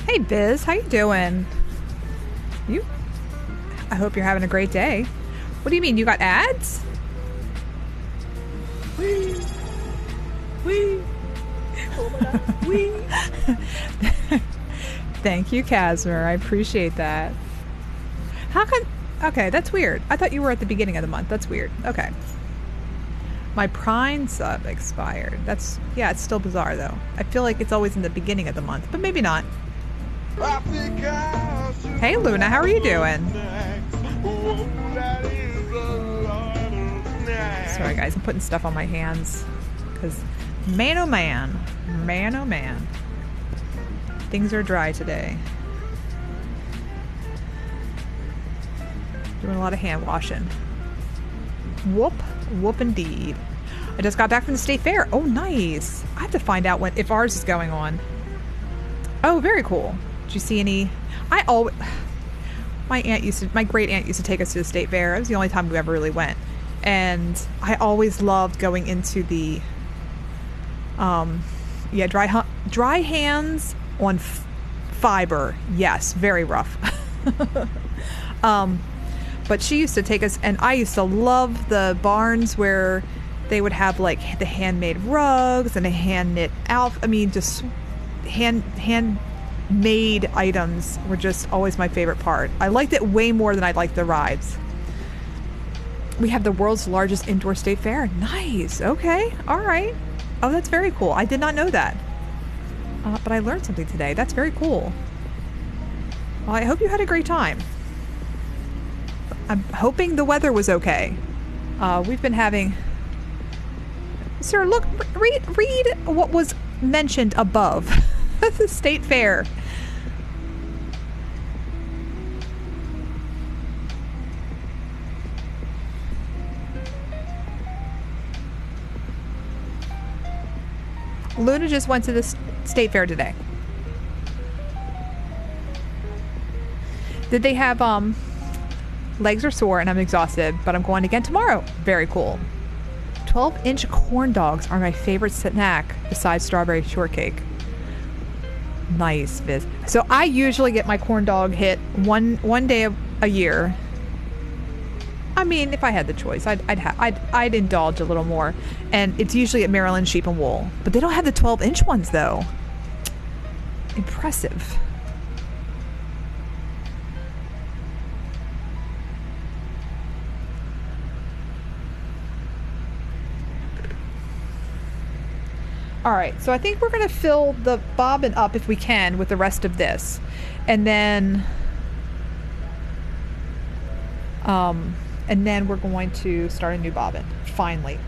Hey Biz, how you doing? You? I hope you're having a great day. What do you mean, you got ads? Wee! Wee! Oh my god, wee! Thank you, Casmer. I appreciate that. How come? Okay, that's weird. I thought you were at the beginning of the month. That's weird. Okay. My Prime sub expired. That's, yeah, it's still bizarre though. I feel like it's always in the beginning of the month, but maybe not. Hey Luna, how are you doing? Sorry guys, I'm putting stuff on my hands because man oh man, things are dry today. Doing a lot of hand washing. Whoop indeed. I just got back from the state fair. Oh nice. I have to find out if ours is going on. Oh, very cool. Did you see any? My great aunt used to take us to the state fair. It was the only time we ever really went. And I always loved going into the dry hands on fiber. Yes, very rough. But she used to take us, and I used to love the barns where they would have like the handmade rugs and a hand knit outfit. I mean, just handmade items were just always my favorite part. I liked it way more than I liked the rides. We have the world's largest indoor state fair. Nice. Okay. All right. Oh, that's very cool. I did not know that. But I learned something today. That's very cool. Well, I hope you had a great time. I'm hoping the weather was okay. We've been having... Sir, look, read what was mentioned above. The state fair. Luna just went to the state fair today. Did they have, legs are sore and I'm exhausted, but I'm going again tomorrow. Very cool. 12-inch corn dogs are my favorite snack besides strawberry shortcake. Nice, Biz. So I usually get my corn dog hit one day a year. I mean, if I had the choice, I'd indulge a little more. And it's usually at Maryland Sheep and Wool. But they don't have the 12-inch ones, though. Impressive. All right, so I think we're going to fill the bobbin up if we can with the rest of this. And then we're going to start a new bobbin. Finally.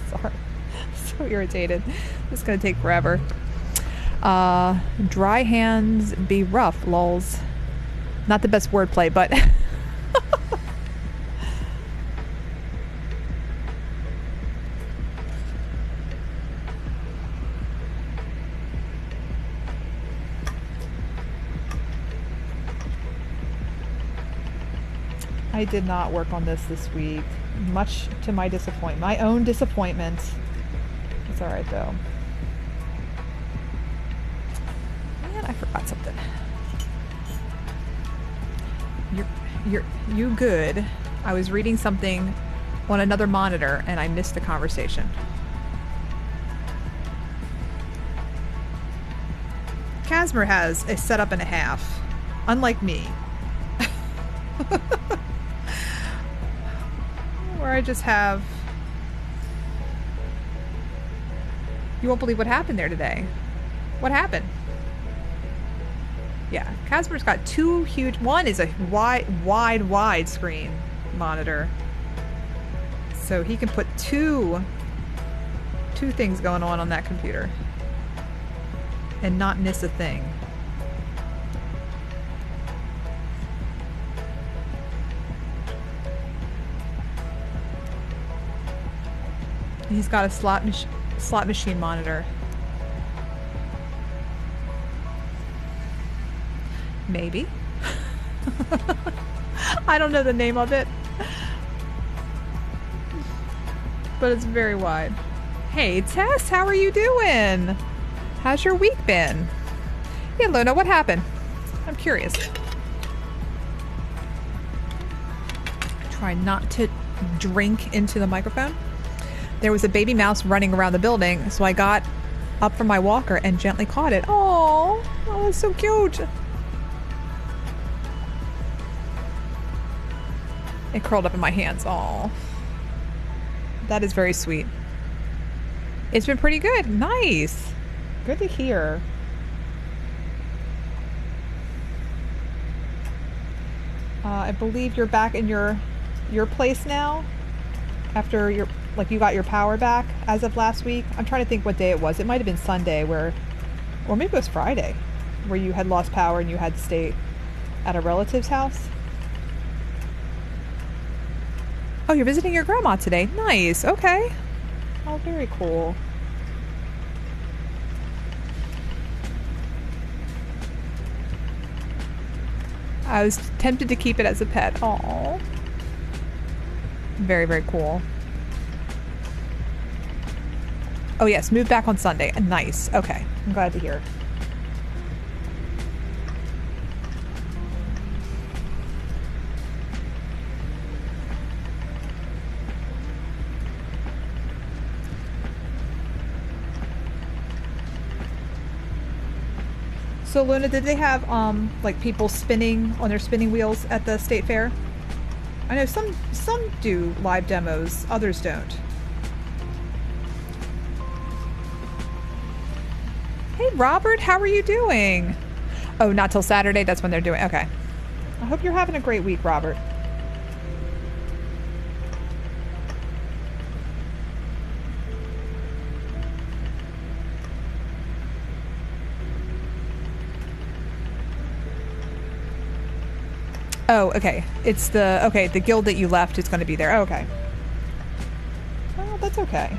Sorry. So irritated. This is going to take forever. Dry hands be rough, lols. Not the best wordplay, but... I did not work on this week, much to my disappointment. My own disappointment. It's all right though. And I forgot something. You good? I was reading something on another monitor and I missed the conversation. Casmer has a setup and a half, unlike me. Where I just have... You won't believe what happened there today. What happened? Yeah, Casper's got two huge... One is a wide screen monitor. So he can put two things going on that computer. And not miss a thing. He's got a slot machine monitor. Maybe. I don't know the name of it. But it's very wide. Hey Tess, how are you doing? How's your week been? Hey, Luna, what happened? I'm curious. Try not to drink into the microphone. There was a baby mouse running around the building, so I got up from my walker and gently caught it. Oh, that was so cute. It curled up in my hands. Oh, that is very sweet. It's been pretty good. Nice. Good to hear. I believe you're back in your place now after you got your power back as of last week. I'm trying to think what day it was. It might have been Sunday or maybe it was Friday where you had lost power and you had to stay at a relative's house. Oh, you're visiting your grandma today. Nice. Okay. Oh, very cool. I was tempted to keep it as a pet. Aww. Very, very cool. Oh, yes. Moved back on Sunday. Nice. Okay. I'm glad to hear. So Luna, did they have like people spinning on their spinning wheels at the state fair? I know some do live demos, others don't. Hey Robert, how are you doing? Oh, not till Saturday, that's when they're doing. Okay. I hope you're having a great week, Robert. Oh, okay. It's the guild that you left is going to be there. Oh, okay. Well, that's okay.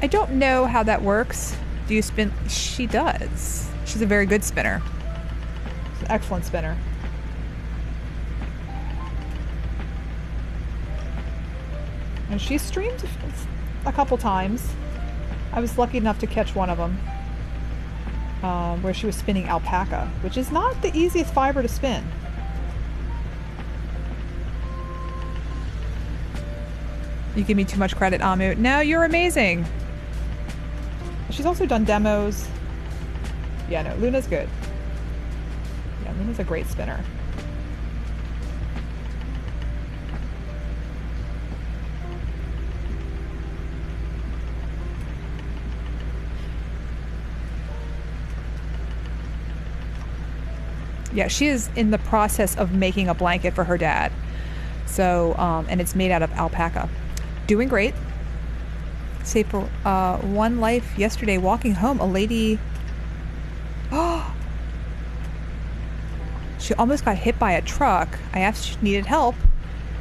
I don't know how that works. Do you spin? She does. She's a very good spinner. She's an excellent spinner. And she streamed a couple times. I was lucky enough to catch one of them where she was spinning alpaca, which is not the easiest fiber to spin. You give me too much credit, Amu. No, you're amazing. She's also done demos. Yeah, no, Luna's good. Yeah, Luna's a great spinner. Yeah, she is in the process of making a blanket for her dad. So, and it's made out of alpaca. Doing great. Saved for one life yesterday walking home. A lady... Oh! She almost got hit by a truck. I asked if she needed help.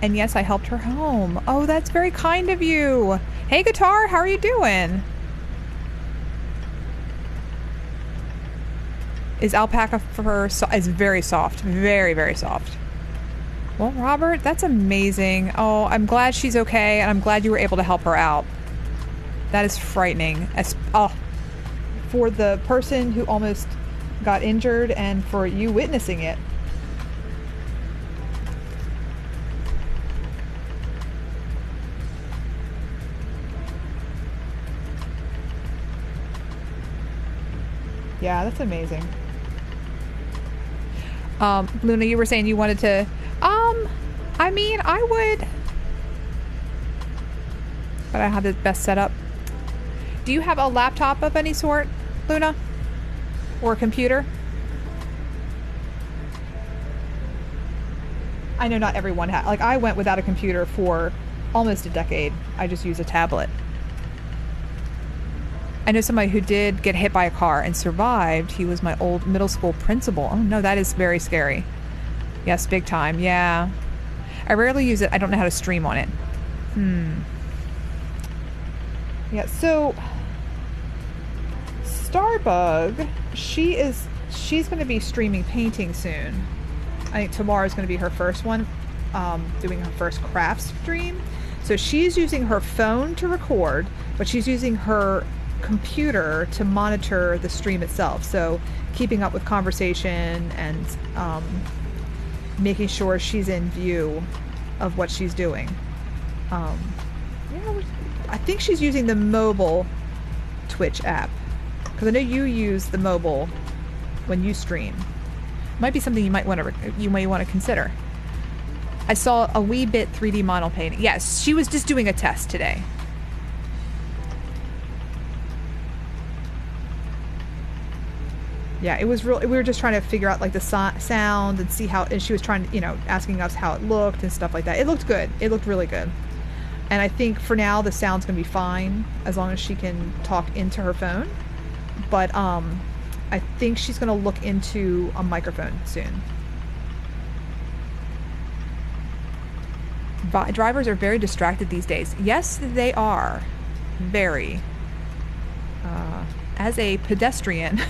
And yes, I helped her home. Oh, that's very kind of you. Hey, Guitar, how are you doing? Is alpaca fur is very soft. Very, very soft. Well, Robert, that's amazing. Oh, I'm glad she's okay, and I'm glad you were able to help her out. That is frightening. For the person who almost got injured and for you witnessing it. Yeah, that's amazing. Luna, you were saying you wanted to... I mean, I would... But I have the best setup. Do you have a laptop of any sort, Luna? Or a computer? I know not everyone has. Like, I went without a computer for almost a decade. I just use a tablet. I know somebody who did get hit by a car and survived. He was my old middle school principal. Oh no, that is very scary. Yes, big time. Yeah. I rarely use it. I don't know how to stream on it. Yeah, so Starbug, she's going to be streaming painting soon. I think tomorrow is going to be her first one, doing her first craft stream. So she's using her phone to record, but she's using her computer to monitor the stream itself. So keeping up with conversation and making sure she's in view of what she's doing. Yeah, I think she's using the mobile Twitch app, because I know you use the mobile when you stream. Might be something you may want to consider. I saw a wee bit 3D model painting. Yes, she was just doing a test today. Yeah, it was real. We were just trying to figure out like the sound and see how. And she was trying to, you know, asking us how it looked and stuff like that. It looked good. It looked really good. And I think for now the sound's gonna be fine as long as she can talk into her phone. But I think she's gonna look into a microphone soon. Drivers are very distracted these days. Yes, they are. Very. As a pedestrian,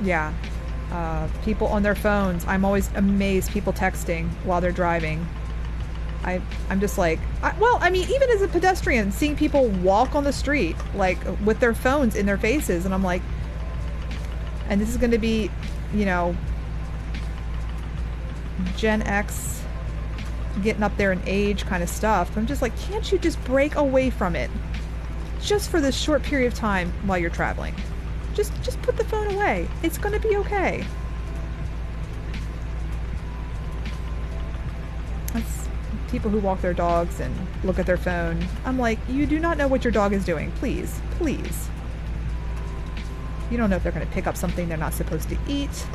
yeah. People on their phones. I'm always amazed people texting while they're driving. I'm just like, well, I mean, even as a pedestrian, seeing people walk on the street, like, with their phones in their faces, and I'm like, and this is going to be, you know, Gen X getting up there in age kind of stuff. I'm just like, can't you just break away from it? Just for this short period of time while you're traveling. Just put the phone away. It's going to be okay. That's people who walk their dogs and look at their phone. I'm like, you do not know what your dog is doing. Please, please. You don't know if they're going to pick up something they're not supposed to eat.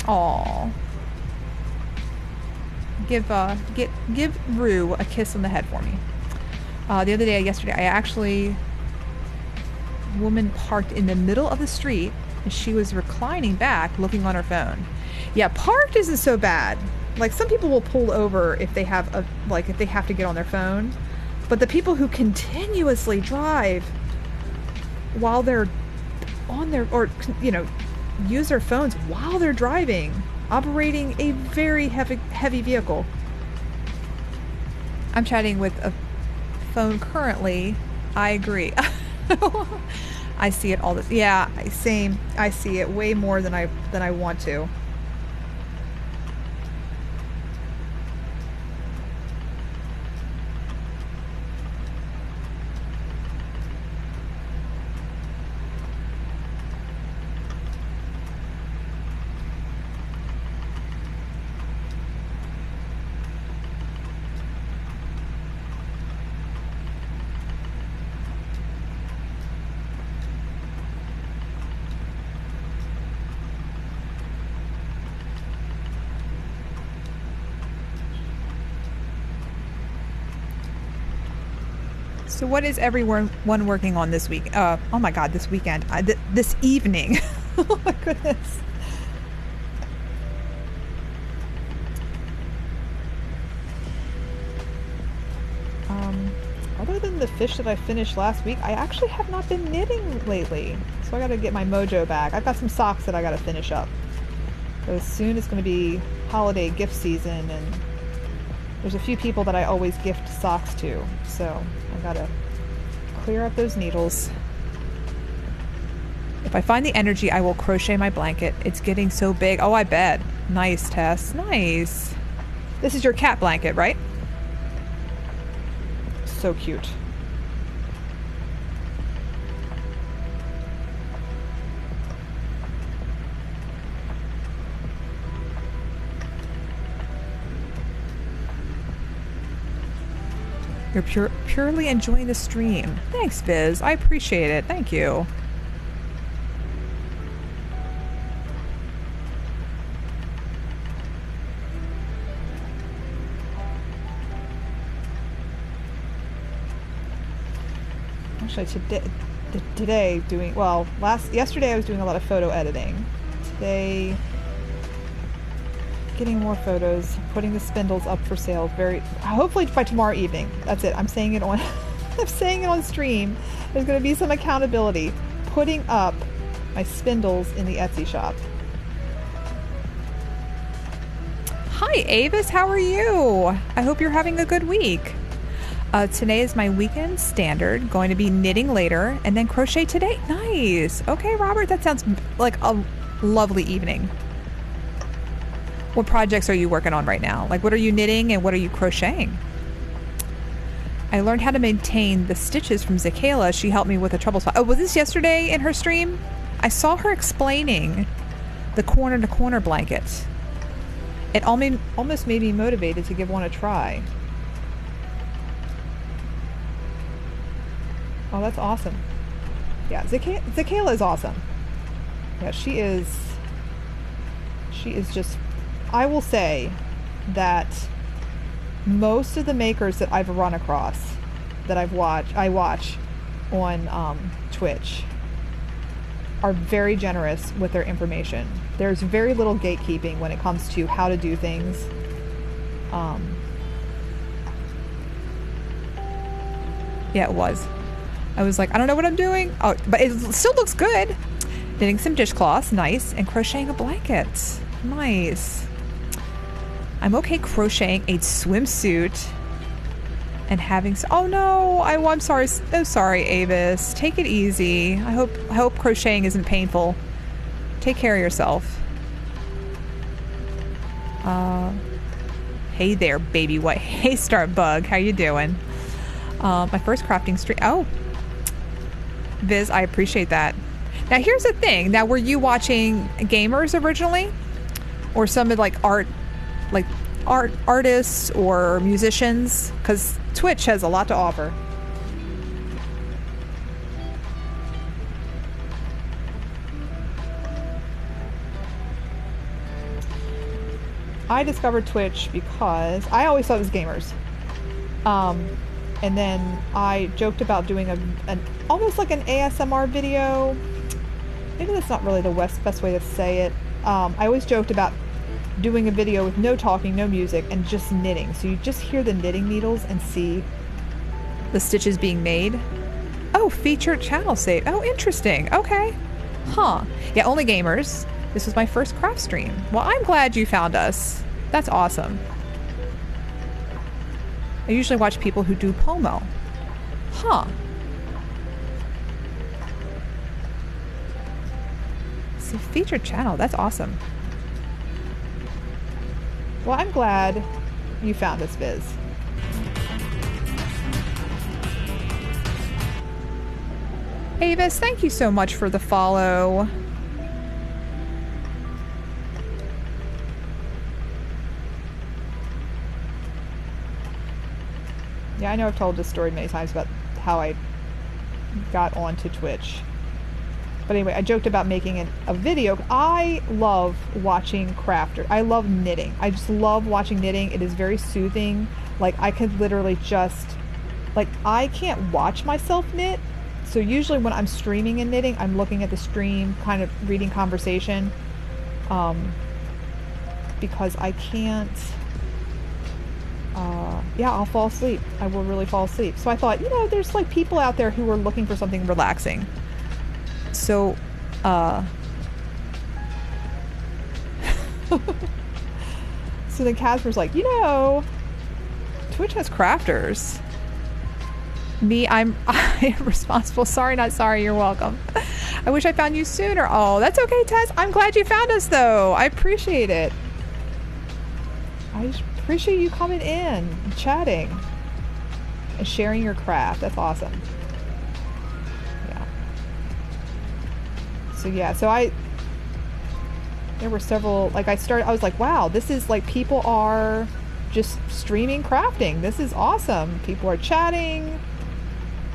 Aww. Give Rue a kiss on the head for me. The other day, yesterday, a woman parked in the middle of the street and she was reclining back looking on her phone. Yeah, parked isn't so bad. Like, some people will pull over if they have if they have to get on their phone. But the people who continuously drive while they're on their, or, you know, use their phones while they're driving, operating a very heavy vehicle. I'm chatting with a phone currently. I agree. I see it all this. Yeah, same. I see it way more than I want to. So what is everyone working on this week? Oh my God, this weekend, this evening. Oh my goodness. Other than the fish that I finished last week, I actually have not been knitting lately. So I got to get my mojo back. I've got some socks that I got to finish up. Because soon it's going to be holiday gift season, and there's a few people that I always gift socks to. So I got to clear up those needles. If I find the energy, I will crochet my blanket. It's getting so big. Oh, I bet. Nice, Tess. Nice. This is your cat blanket, right? So cute. You're purely enjoying the stream. Thanks, Biz. I appreciate it. Thank you. Actually, today yesterday I was doing a lot of photo editing. Today, getting more photos, putting the spindles up for sale hopefully by tomorrow evening. That's it. I'm saying it on I'm saying it on stream. There's going to be some accountability. Putting up my spindles in the Etsy shop. Hi, Avis. How are you? I hope you're having a good week. Today is my weekend standard. Going to be knitting later and then crochet today. Nice. Okay, Robert. That sounds like a lovely evening. What projects are you working on right now? Like, what are you knitting and what are you crocheting? I learned how to maintain the stitches from Zakayla. She helped me with a trouble spot. Oh, was this yesterday in her stream? I saw her explaining the corner-to-corner blanket. It almost made me motivated to give one a try. Oh, that's awesome. Yeah, Zakayla is awesome. Yeah, she is just... I will say that most of the makers that I've run across, that I watch on Twitch, are very generous with their information. There's very little gatekeeping when it comes to how to do things. Yeah, it was. I was like, I don't know what I'm doing. Oh, but it still looks good. Knitting some dishcloths, nice, and crocheting a blanket, nice. I'm okay crocheting a swimsuit and having. Oh no! I'm sorry. So sorry, Avis. Take it easy. I hope crocheting isn't painful. Take care of yourself. Hey there, baby white. Hey, Start Bug. How you doing? My first crafting stream. Oh, Viz, I appreciate that. Now here's the thing. Now, were you watching gamers originally, or some of like artists or musicians? Because Twitch has a lot to offer. I discovered Twitch because I always thought it was gamers. And then I joked about doing an almost like an ASMR video. Maybe that's not really the best way to say it. I always joked about doing a video with no talking, no music, and just knitting. So you just hear the knitting needles and see the stitches being made. Oh, featured channel save. Oh, interesting. Okay. Huh. Yeah, only gamers. This was my first craft stream. Well, I'm glad you found us. That's awesome. I usually watch people who do Pomo. Huh. See, featured channel. That's awesome. Well, I'm glad you found this, Viz. Avis, thank you so much for the follow. Yeah, I know I've told this story many times about how I got onto Twitch. But anyway, I joked about making a video. I love watching crafters. I love knitting. I just love watching knitting. It is very soothing. Like, I could literally just... Like, I can't watch myself knit. So usually when I'm streaming and knitting, I'm looking at the stream, kind of reading conversation. Because I can't... yeah, I'll fall asleep. I will really fall asleep. So I thought, you know, there's like people out there who are looking for something relaxing. So, so then Casper's like, you know, Twitch has crafters. Me, I'm responsible. Sorry, not sorry. You're welcome. I wish I found you sooner. Oh, that's okay, Tess. I'm glad you found us, though. I appreciate it. I just appreciate you coming in and chatting and sharing your craft. That's awesome. So there were several, like I was like, wow, this is like people are just streaming crafting. This is awesome. People are chatting.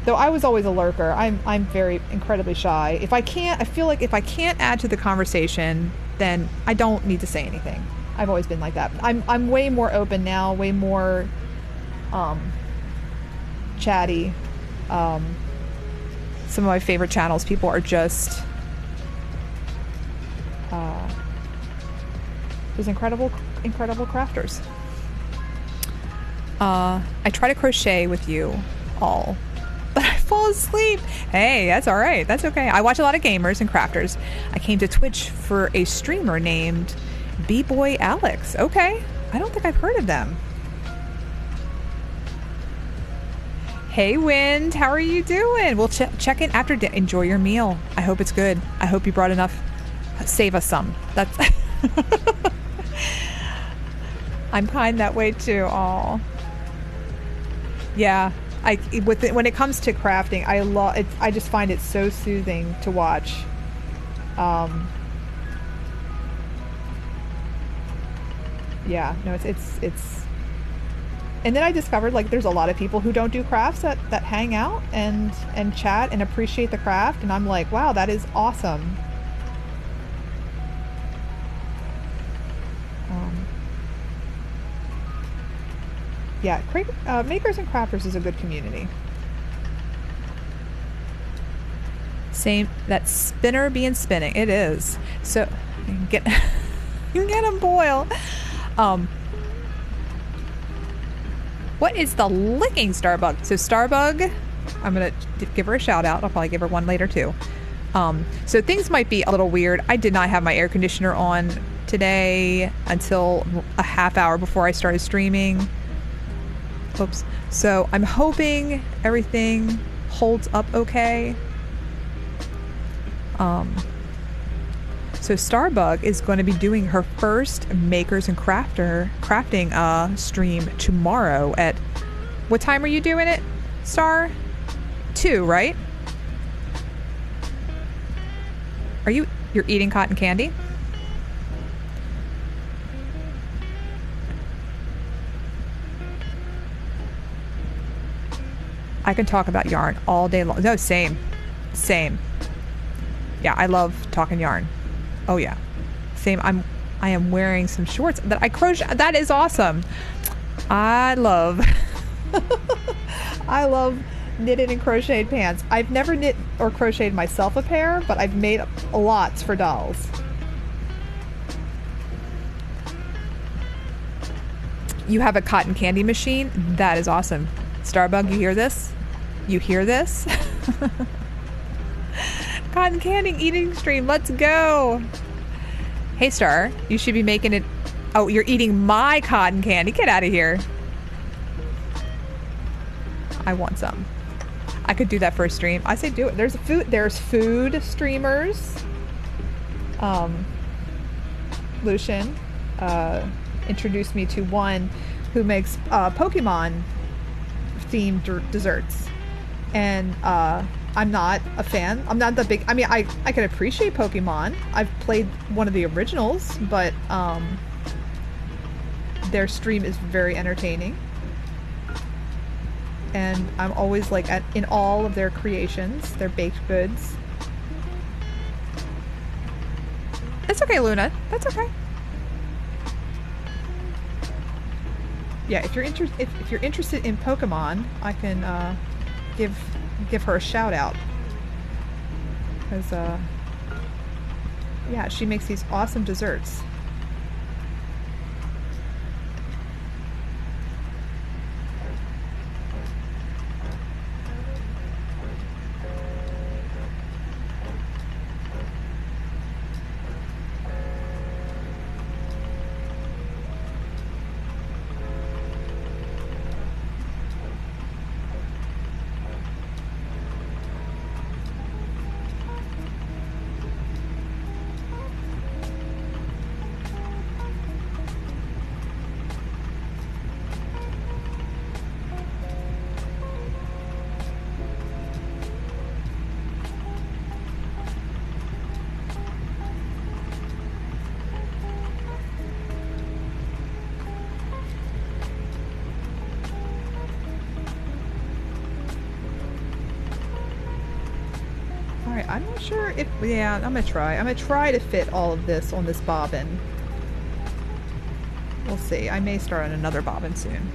Though I was always a lurker. I'm very incredibly shy. I feel like if I can't add to the conversation, then I don't need to say anything. I've always been like that. I'm way more open now, way more chatty. Some of my favorite channels, people are just there's incredible crafters. I try to crochet with you all. fall asleep. Hey, that's all right. That's okay. I watch a lot of gamers and crafters. I came to Twitch for a streamer named B-Boy Alex. Okay. I don't think I've heard of them. Hey, Wind. How are you doing? We'll check in after. Enjoy your meal. I hope it's good. I hope you brought enough. Save us some. That's... I'm kind that way too. Aw. Yeah. When it comes to crafting, I love it. I just find it so soothing to watch. Yeah, no, it's and then I discovered like there's a lot of people who don't do crafts that hang out and chat and appreciate the craft, and I'm like, wow, that is awesome. Yeah, Makers and Crafters is a good community. Same, that spinner being spinning. It is. So, you can get them boil. What is the licking Starbug? So Starbug, I'm going to give her a shout out. I'll probably give her one later too. So things might be a little weird. I did not have my air conditioner on today until a half hour before I started streaming. Oops. So I'm hoping everything holds up okay. So Starbug is going to be doing her first Makers and crafting stream tomorrow at... What time are you doing it, Star? 2, right? You're eating cotton candy? I can talk about yarn all day long. No, same. Yeah, I love talking yarn. Oh yeah, same. I am wearing some shorts that I crochet. That is awesome. I love knitted and crocheted pants. I've never knit or crocheted myself a pair, but I've made lots for dolls. You have a cotton candy machine? That is awesome. Starbug, you hear this? You hear this? Cotton candy eating stream. Let's go. Hey, Star, you should be making it. Oh, you're eating my cotton candy. Get out of here. I want some. I could do that for a stream. I say do it. There's food streamers. Lucian introduced me to one who makes Pokemon themed desserts. And I'm not a fan. I'm not the big... I mean, I can appreciate Pokemon. I've played one of the originals, but their stream is very entertaining. And I'm always like in all of their creations, their baked goods. It's okay, Luna. That's okay. Yeah, if you're interested in Pokemon, I can give her a shout out, because yeah, she makes these awesome desserts. I'm not sure if... Yeah, I'm gonna try to fit all of this on this bobbin. We'll see. I may start on another bobbin soon.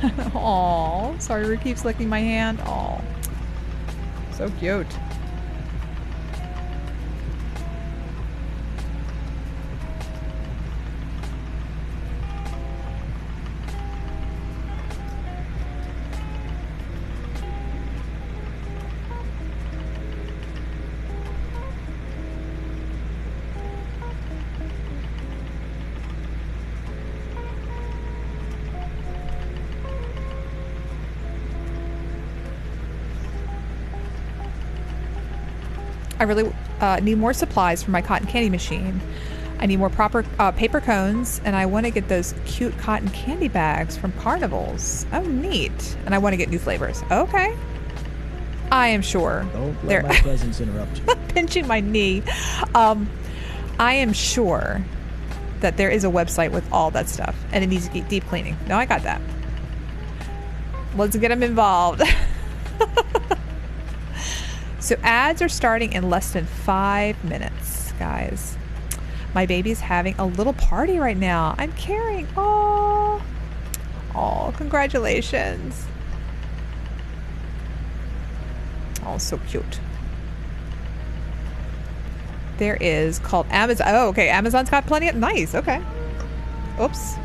Aw, sorry, Rue keeps licking my hand. Aw, so cute. I really need more supplies for my cotton candy machine. I need more proper paper cones, and I want to get those cute cotton candy bags from Carnivals. Oh, neat. And I want to get new flavors. Okay. I am sure. Don't let my presence interrupt you. Pinching my knee. I am sure that there is a website with all that stuff, and it needs to get deep cleaning. No, I got that. Let's get them involved. So ads are starting in less than 5 minutes, guys. My baby's having a little party right now. I'm carrying. Oh, congratulations. Oh, so cute. There is called Amazon. Oh, okay. Amazon's got plenty of. Nice. Okay. Oops.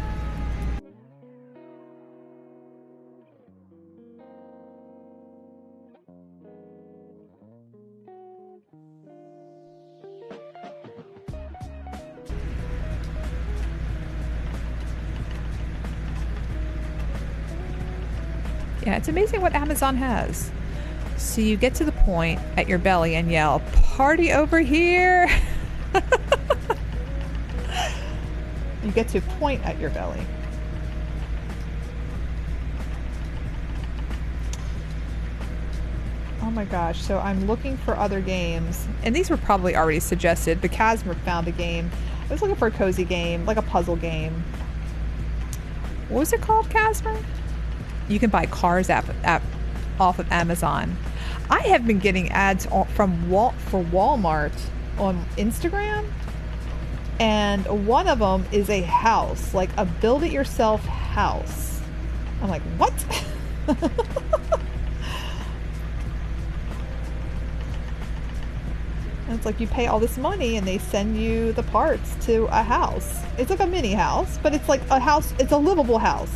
Yeah, it's amazing what Amazon has. So you get to the point at your belly and yell, "Party over here!" You get to point at your belly. Oh my gosh, so I'm looking for other games. And these were probably already suggested, but Casmer found a game. I was looking for a cozy game, like a puzzle game. What was it called, Casmer? You can buy cars app off of Amazon. I have been getting ads from for Walmart on Instagram, and one of them is a house, like a build-it-yourself house. I'm like, what? And it's like you pay all this money and they send you the parts to a house. It's like a mini house, but it's like a house. It's a livable house.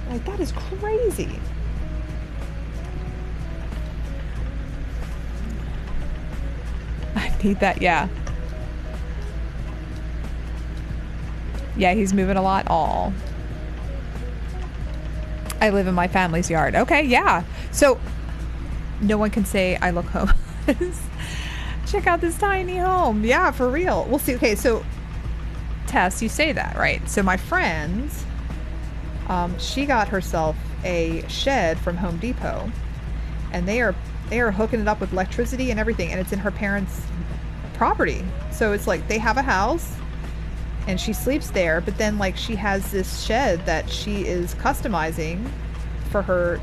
Like, that is crazy. I need that, yeah. Yeah, he's moving a lot. Aw. I live in my family's yard. Okay, yeah. So, no one can say I look homeless. Check out this tiny home. Yeah, for real. We'll see. Okay, so, Tess, you say that, right? So, my friends... she got herself a shed from Home Depot, and they are hooking it up with electricity and everything, and it's in her parents' property. So it's like they have a house and she sleeps there, but then like she has this shed that she is customizing for her.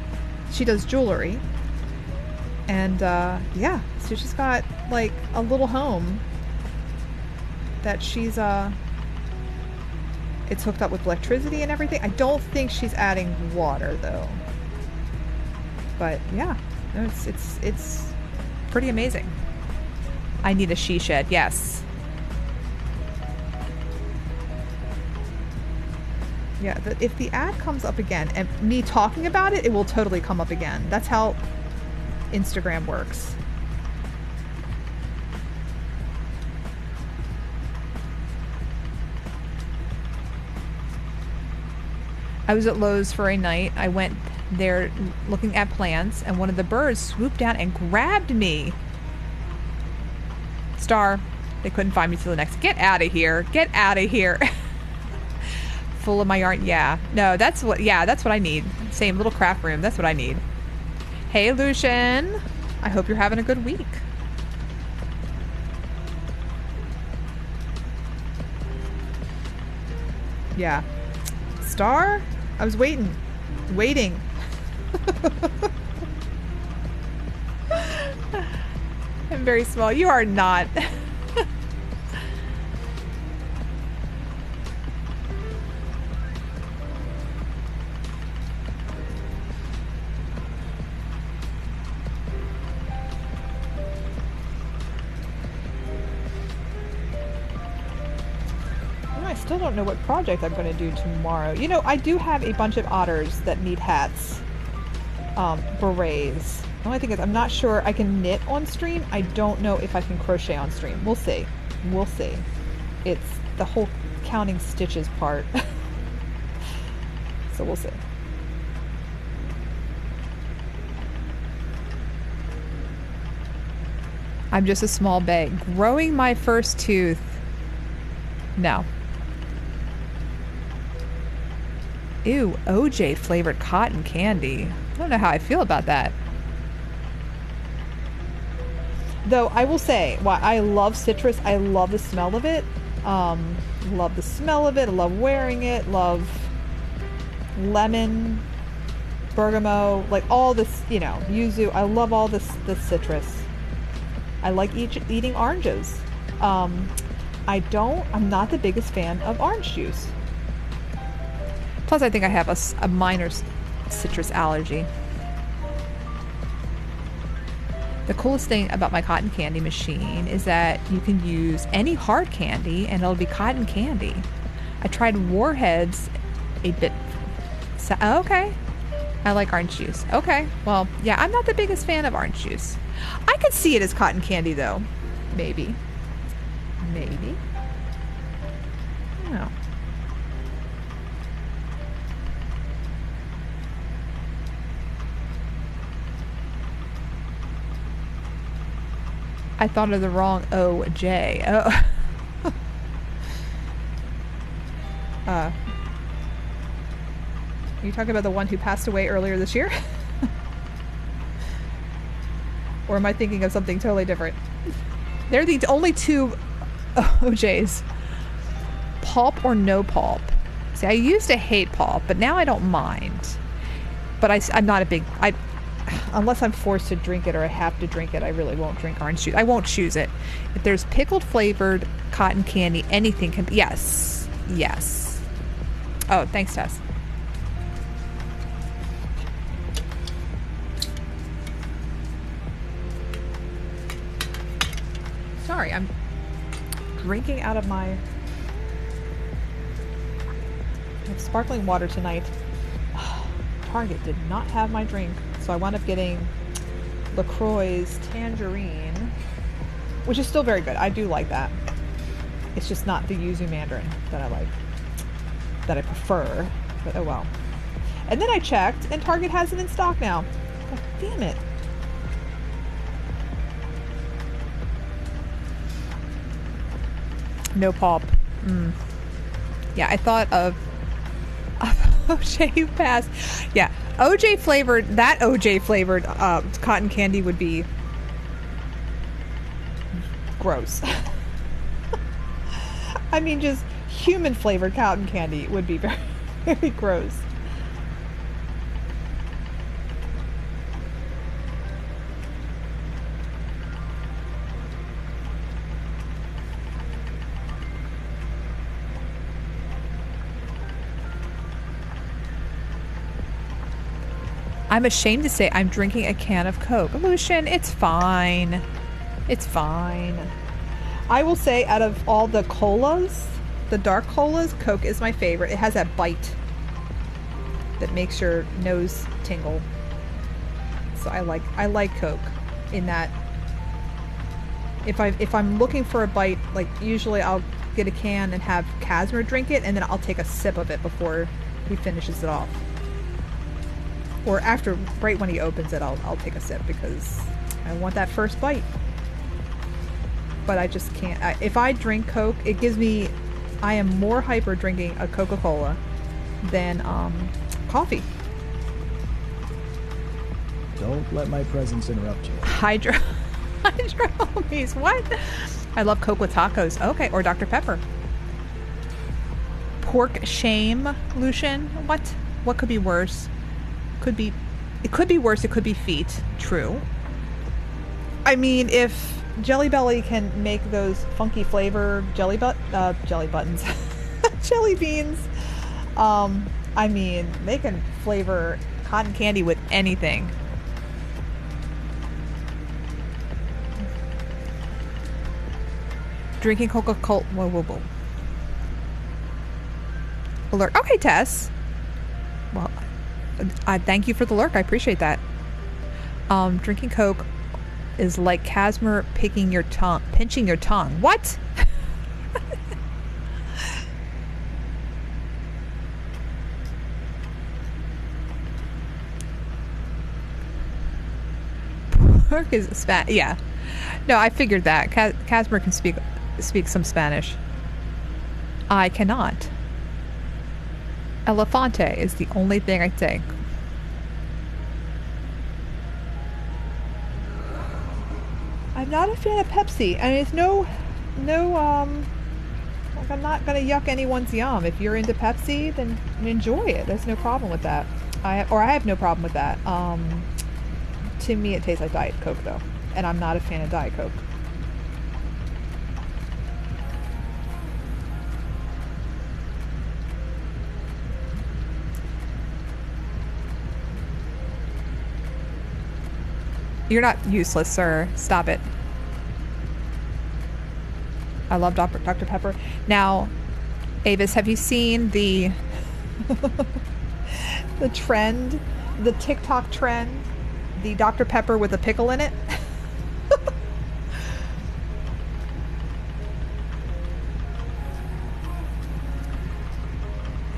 She does jewelry, and yeah, so she's got like a little home that she's it's hooked up with electricity and everything. I don't think she's adding water though. But yeah, no, it's pretty amazing. I need a she shed, yes. Yeah, if the ad comes up again and me talking about it, it will totally come up again. That's how Instagram works. I was at Lowe's for a night. I went there looking at plants, and one of the birds swooped down and grabbed me. Star, they couldn't find me till the next. Get out of here. Get out of here. Full of my yarn. Yeah. No, that's what I need. Same little craft room. That's what I need. Hey, Lucian. I hope you're having a good week. Yeah. Star? I was waiting. I'm very small. You are not. I still don't know what project I'm going to do tomorrow. You know, I do have a bunch of otters that need hats. Berets. The only thing is I'm not sure I can knit on stream. I don't know if I can crochet on stream. We'll see. We'll see. It's the whole counting stitches part. So we'll see. I'm just a small bae. Growing my first tooth. No. Ew, OJ flavored cotton candy. I don't know how I feel about that. Though I will say, while I love citrus, I love the smell of it. Love the smell of it. I love wearing it. Love lemon, bergamot, like all this, you know, yuzu. I love all this citrus. I like eating oranges. I'm not the biggest fan of orange juice. Plus, I think I have a minor citrus allergy. The coolest thing about my cotton candy machine is that you can use any hard candy and it'll be cotton candy. I tried Warheads a bit. Okay. I like orange juice. Okay. Well, yeah, I'm not the biggest fan of orange juice. I could see it as cotton candy, though. Maybe. Maybe. I don't know. I thought of the wrong OJ. Oh. Are you talking about the one who passed away earlier this year? Or am I thinking of something totally different? They're the only two OJs. Pulp or no pulp. See, I used to hate pulp, but now I don't mind. But I'm not a big... unless I'm forced to drink it or I have to drink it, I really won't drink orange juice. I won't choose it. If there's pickled flavored cotton candy, anything can... Yes. Yes. Oh, thanks, Tess. Sorry, I'm drinking out of my... I have sparkling water tonight. Target did not have my drink, so I wound up getting LaCroix's Tangerine, which is still very good. I do like that. It's just not the Yuzu Mandarin that I like, that I prefer, but oh well. And then I checked, and Target has it in stock now. God damn it. No pulp. Yeah, I thought of OJ Pass. Yeah, OJ flavored, that OJ flavored cotton candy would be gross. I mean, just human flavored cotton candy would be very, very gross. I'm ashamed to say I'm drinking a can of Coke. Lucian, it's fine. It's fine. I will say out of all the colas, the dark colas, Coke is my favorite. It has that bite that makes your nose tingle. So I like Coke in that. If I'm looking for a bite, like usually I'll get a can and have Casimir drink it, and then I'll take a sip of it before he finishes it off. Or after, right when he opens it, I'll take a sip because I want that first bite. But I just can't. If I drink Coke, it gives me... I am more hyper drinking a Coca-Cola than coffee. Don't let my presence interrupt you. Hydromies. What? I love Coke with tacos. Okay, or Dr. Pepper. Pork shame, Lucian. What? What could be worse? It could be worse. It could be feet. True. I mean, if Jelly Belly can make those funky flavor jelly buttons, jelly beans. I mean, they can flavor cotton candy with anything. Drinking Coca-Cola. Whoa. Alert. Okay, Tess. Well, I thank you for the lurk. I appreciate that. Drinking Coke is like Casimir pinching your tongue. What? York is Spanish. Yeah. No, I figured that. Casimir can speak some Spanish. I cannot. Elefante is the only thing I say. I'm not a fan of Pepsi. I mean, it's like I'm not gonna yuck anyone's yum. If you're into Pepsi, then enjoy it. There's no problem with that. I have no problem with that. To me, it tastes like Diet Coke though, and I'm not a fan of Diet Coke. You're not useless, sir. Stop it. I love Dr. Pepper. Now, Avis, have you seen the the trend, the TikTok trend, the Dr. Pepper with a pickle in it?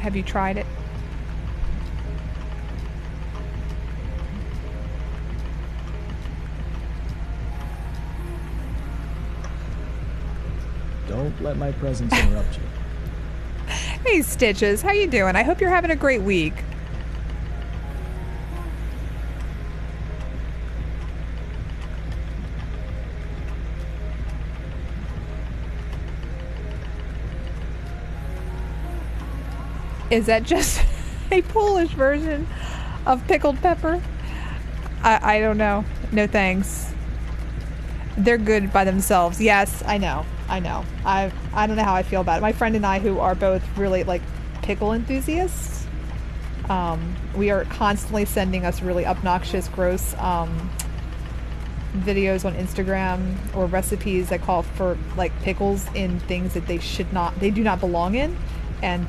Have you tried it? Don't let my presence interrupt you. Hey, Stitches. How you doing? I hope you're having a great week. Is that just a Polish version of pickled pepper? I don't know. No thanks. They're good by themselves. Yes, I know. I don't know how I feel about it. My friend and I, who are both really like pickle enthusiasts, we are constantly sending us really obnoxious, gross videos on Instagram or recipes that call for like pickles in things that they do not belong in. And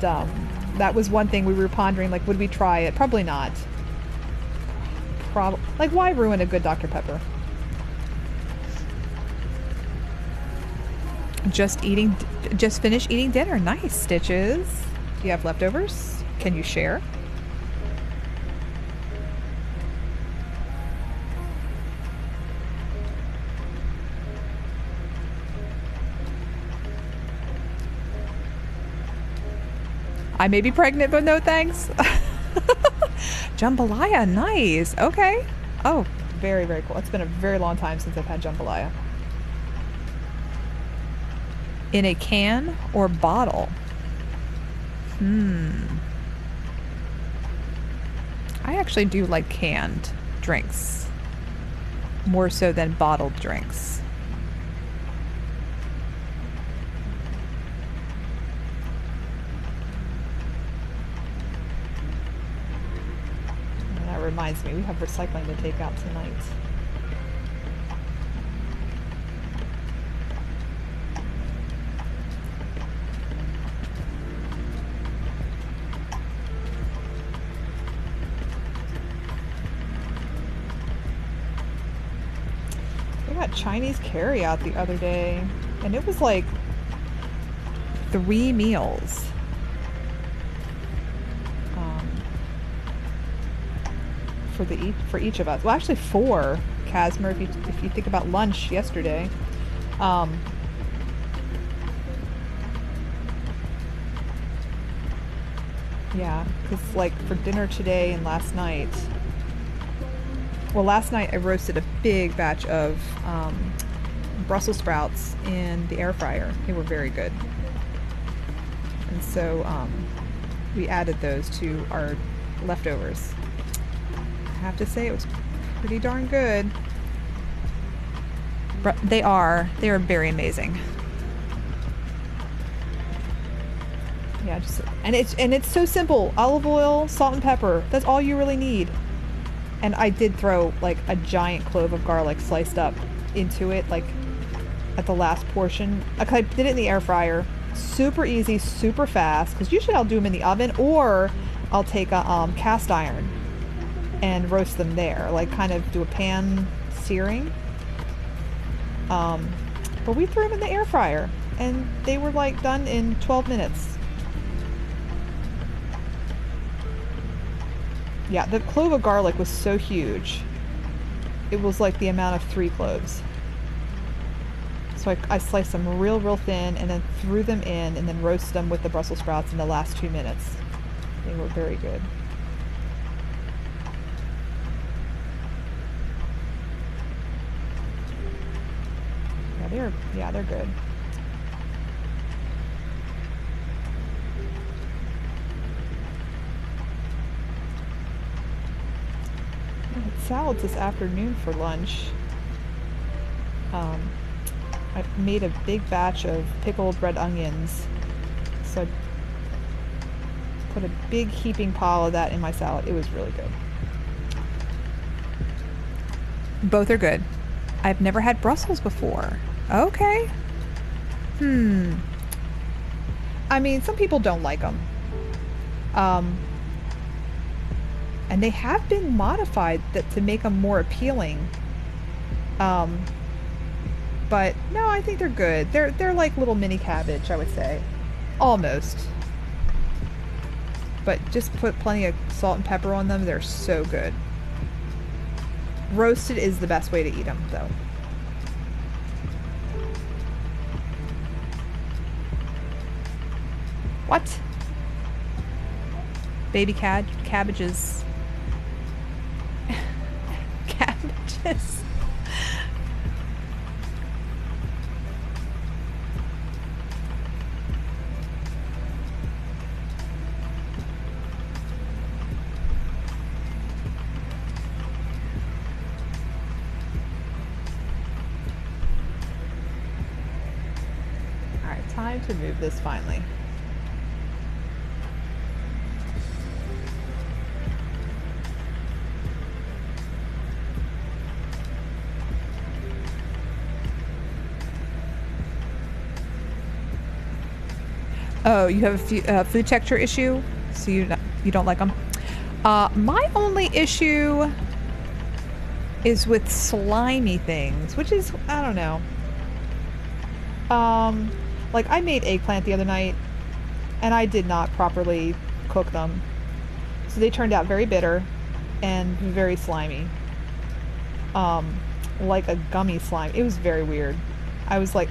that was one thing we were pondering, like, would we try it? Probably not. Like, why ruin a good Dr. Pepper? Just finished eating dinner. Nice, Stitches. Do you have leftovers? Can you share? I may be pregnant, but no thanks. Jambalaya, nice. Okay. Oh, very, very cool. It's been a very long time since I've had jambalaya. In a can or bottle? I actually do like canned drinks more so than bottled drinks. And that reminds me, we have recycling to take out tonight. Chinese carry out the other day, and it was like 3 meals. For each of us. Well, actually 4, Casimir, if you think about lunch yesterday. Yeah, because like for dinner today and last night. Well, last night I roasted a big batch of Brussels sprouts in the air fryer. They were very good. And so we added those to our leftovers. I have to say it was pretty darn good. They are very amazing. Yeah, and it's so simple. Olive oil, salt and pepper. That's all you really need. And I did throw like a giant clove of garlic sliced up into it, like at the last portion. I did it in the air fryer. Super easy, super fast. Because usually I'll do them in the oven, or I'll take a cast iron and roast them there, like kind of do a pan searing. But we threw them in the air fryer, and they were like done in 12 minutes. Yeah, the clove of garlic was so huge. it was like the amount of 3 cloves. So I sliced them real thin and then threw them in and then roasted them with the Brussels sprouts in the last 2 minutes. They were very good. They're good. I had salads this afternoon for lunch. I made a big batch of pickled red onions, so I put a big heaping pile of that in my salad. It was really good. Both are good. I've never had Brussels before. Okay. I mean, some people don't like them. And they have been modified to make them more appealing. But no, I think they're good. They're like little mini cabbage, I would say. Almost. But just put plenty of salt and pepper on them. They're so good. Roasted is the best way to eat them, though. What? Baby cabbages. Cabbages. All right, time to move this finally. Oh, you have a food texture issue, so you don't like them. My only issue is with slimy things, which is, I don't know. Like I made eggplant the other night, and I did not properly cook them, so they turned out very bitter and very slimy. Like a gummy slime. It was very weird. I was like,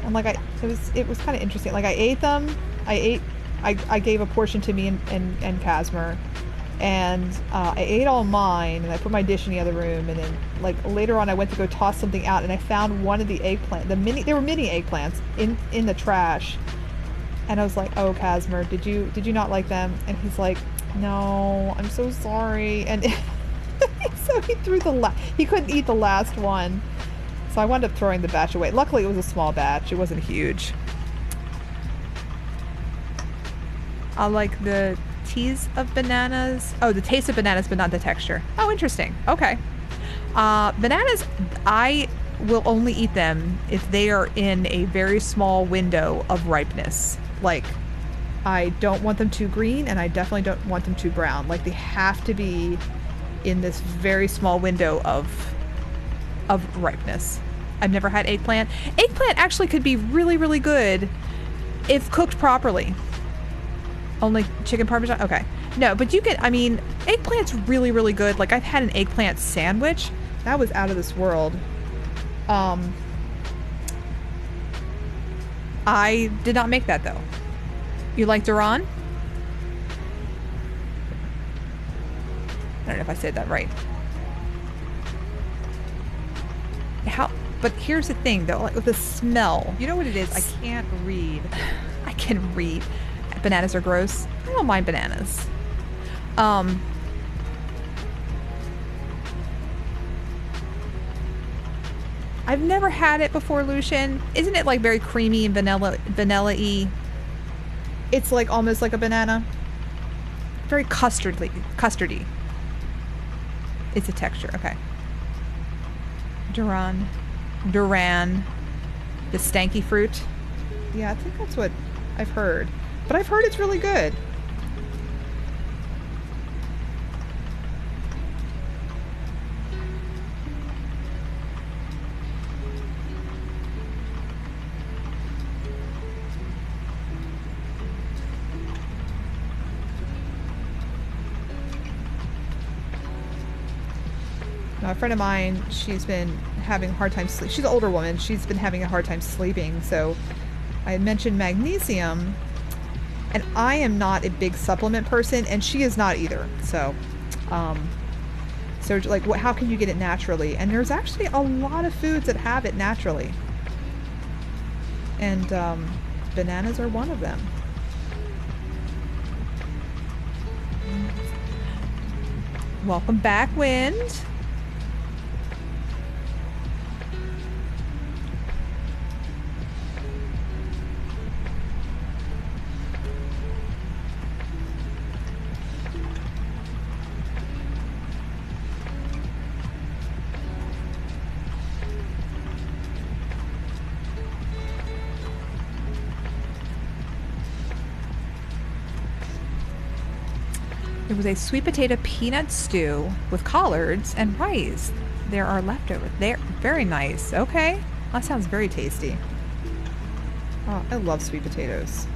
and like it was kind of interesting. Like I ate them. I gave a portion to me and Casimir, and I ate all mine, and I put my dish in the other room, and then like later on I went to go toss something out, and I found one of the eggplant, there were mini eggplants in the trash, and I was like, oh Casimir, did you not like them? And he's like, no, I'm so sorry, and so he threw he couldn't eat the last one. So I wound up throwing the batch away. Luckily, it was a small batch. It wasn't huge. I like the teas of bananas. Oh, the taste of bananas, but not the texture. Oh, interesting. Okay. Bananas, I will only eat them if they are in a very small window of ripeness. Like, I don't want them too green, and I definitely don't want them too brown. Like, they have to be in this very small window of ripeness. I've never had eggplant. Eggplant actually could be really, really good if cooked properly. Only chicken parmesan? Okay. No, but you can, I mean, eggplant's really, really good. Like, I've had an eggplant sandwich. That was out of this world. I did not make that, though. You like Duran? I don't know if I said that right. But here's the thing, though, like with the smell. You know what it is? I can't read. I can read. Bananas are gross. I don't mind bananas. I've never had it before, Lucian. Isn't it like very creamy and vanilla-y? It's like almost like a banana. Very custardy. It's a texture. Okay. Duran, the stanky fruit. Yeah, I think that's what I've heard. But I've heard it's really good. Now, a friend of mine, she's been having a hard time sleep. She's an older woman. She's been having a hard time sleeping. So I had mentioned magnesium, and I am not a big supplement person, and she is not either. So, like, how can you get it naturally? And there's actually a lot of foods that have it naturally. And bananas are one of them. Welcome back, Wind. It was a sweet potato peanut stew with collards and rice. There are leftovers. They're very nice. Okay. That sounds very tasty. Oh, I love sweet potatoes.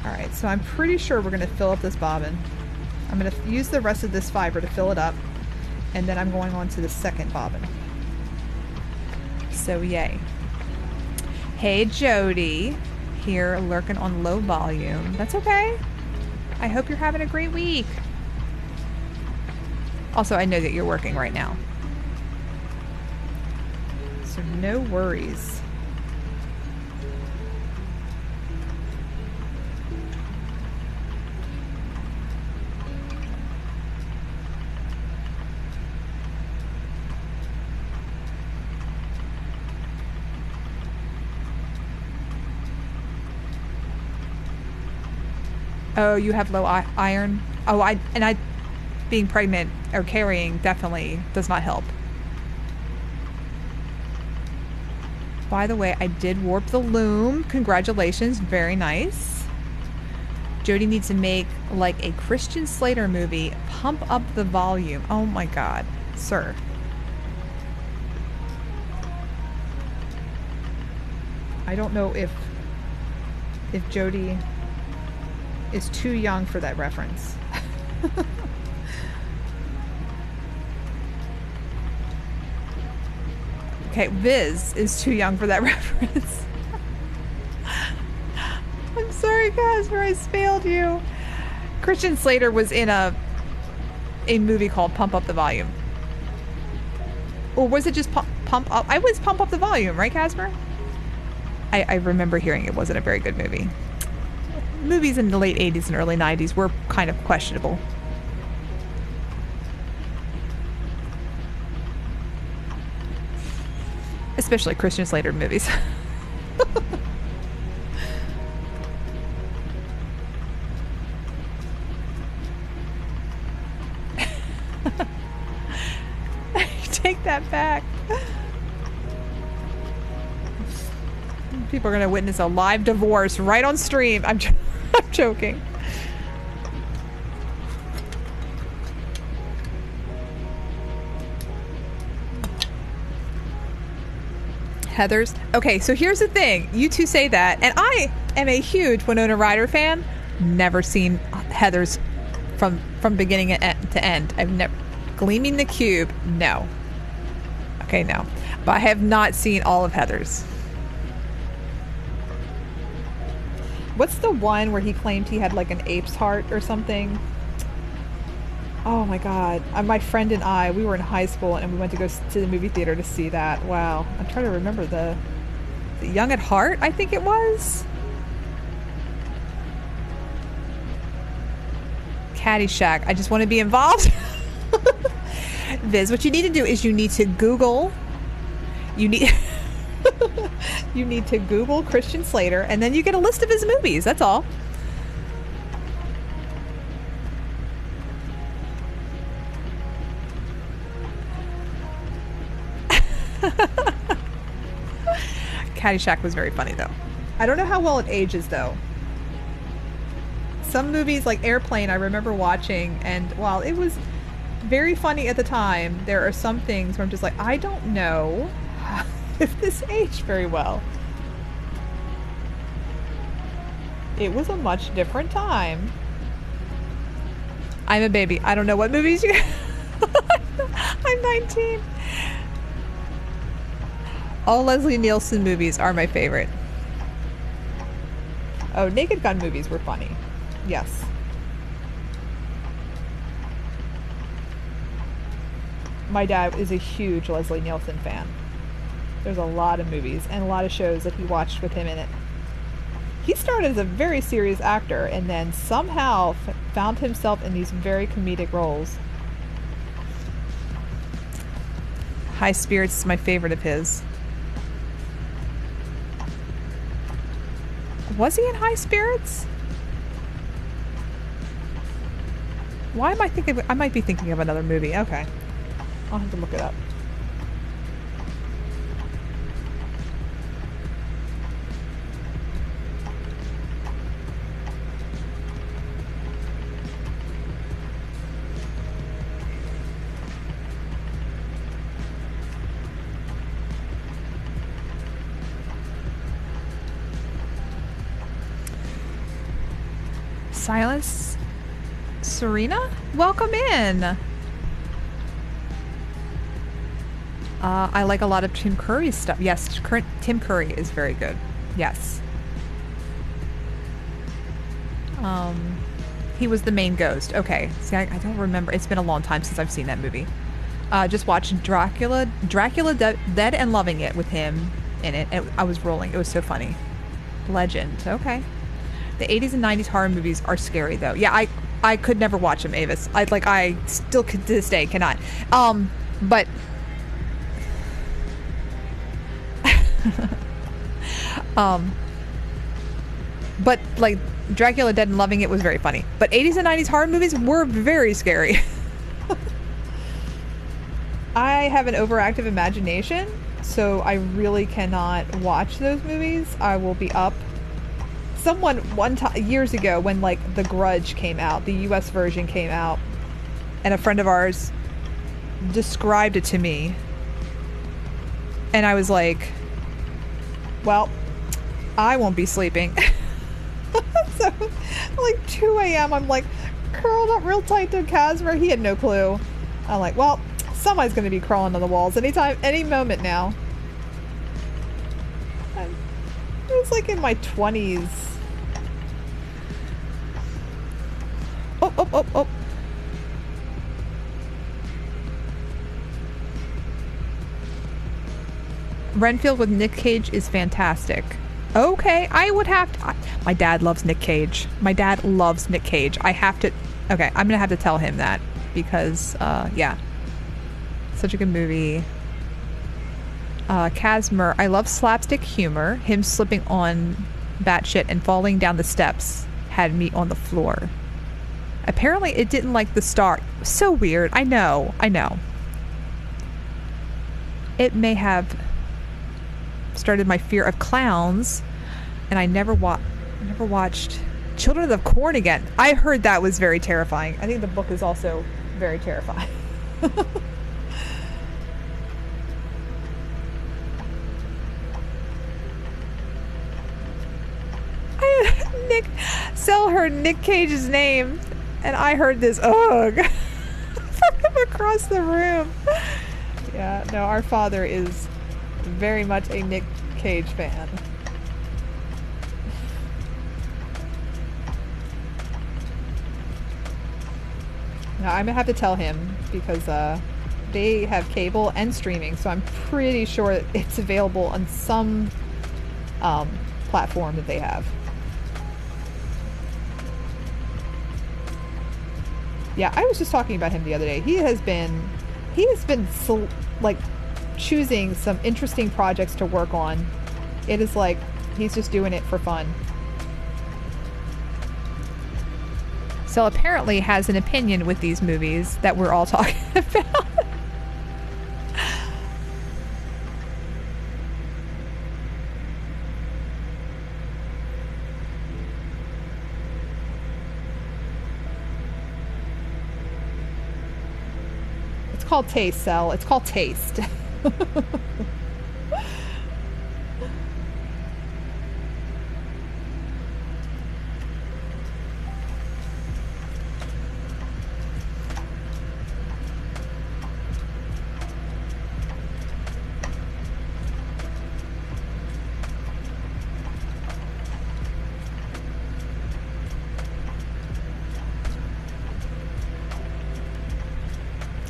All right, so I'm pretty sure we're going to fill up this bobbin. I'm going to use the rest of this fiber to fill it up, and then I'm going on to the second bobbin. So yay. Hey Jody, here lurking on low volume. That's okay. I hope you're having a great week. Also, I know that you're working right now, so no worries. Oh, you have low iron? Oh, being pregnant or carrying definitely does not help. By the way, I did warp the loom. Congratulations. Very nice. Jody needs to make like a Christian Slater movie. Pump up the volume. Oh my God, sir. I don't know if Jody is too young for that reference. Okay, Viz is too young for that reference. I'm sorry, Casper, I failed you. Christian Slater was in a movie called Pump Up the Volume. Or was it just Pump Up? I was Pump Up the Volume, right, Casper? I remember hearing it wasn't a very good movie. Movies in the late 80s and early 90s were kind of questionable. Especially Christian Slater movies. I take that back. People are going to witness a live divorce right on stream. I'm joking. Heathers. Okay, so here's the thing. You two say that, and I am a huge Winona Ryder fan. Never seen Heathers from beginning to end. I've never... Gleaming the Cube. No. Okay, no. But I have not seen all of Heathers. What's the one where he claimed he had like an ape's heart or something? Oh my God. My friend and I, we were in high school and we went to go to the movie theater to see that. Wow. I'm trying to remember the Young at Heart, I think it was. Caddyshack. I just want to be involved. Viz, what you need to do is you need to Google. You need to Google Christian Slater, and then you get a list of his movies. That's all. Caddyshack was very funny, though. I don't know how well it ages, though. Some movies, like Airplane, I remember watching, and while it was very funny at the time. There are some things where I'm just like, I don't know if this aged very well. It was a much different time. I'm a baby. I don't know what movies you... I'm 19. All Leslie Nielsen movies are my favorite. Oh, Naked Gun movies were funny. Yes. My dad is a huge Leslie Nielsen fan. There's a lot of movies and a lot of shows that he watched with him in it. He started as a very serious actor and then somehow found himself in these very comedic roles. High Spirits is my favorite of his. Was he in High Spirits? Why am I thinking... I might be thinking of another movie. Okay. I'll have to look it up. Silence Serena, welcome in. I like a lot of Tim Curry's stuff. Yes, Tim Curry is very good. Yes. He was the main ghost. Okay. See, I don't remember. It's been a long time since I've seen that movie. Just watched Dracula Dead and Loving It with him in it. I was rolling. It was so funny. Legend. Okay. The 80s and 90s horror movies are scary though. Yeah, I could never watch them, Avis. I still to this day cannot. But but like Dracula Dead and Loving It was very funny. But 80s and 90s horror movies were very scary. I have an overactive imagination, so I really cannot watch those movies. I will be up. Someone one time years ago when like The Grudge came out, the US version came out, and a friend of ours described it to me, and I was like, well, I won't be sleeping. So like 2 a.m. I'm like curled up real tight to Casimir. He had no clue. I'm like, well, somebody's gonna be crawling on the walls anytime, any moment now. I was like in my 20s. Oh. Renfield with Nick Cage is fantastic. Okay, I would have to... my dad loves Nick Cage. My dad loves Nick Cage. I have to... Okay, I'm going to have to tell him that. Because, yeah. Such a good movie. Casimir, I love slapstick humor. Him slipping on batshit and falling down the steps had me on the floor. Apparently it didn't like the start. So weird. I know. It may have started my fear of clowns, and I never watched Children of the Corn again. I heard that was very terrifying. I think the book is also very terrifying. Sell her Nick Cage's name, and I heard this ugh from across the room. Yeah, no, our father is very much a Nick Cage fan. Now I'm gonna have to tell him because they have cable and streaming, so I'm pretty sure that it's available on some platform that they have. Yeah, I was just talking about him the other day. He has been like choosing some interesting projects to work on. It is like he's just doing it for fun. So apparently has an opinion with these movies that we're all talking about. called taste, Cell. It's called taste.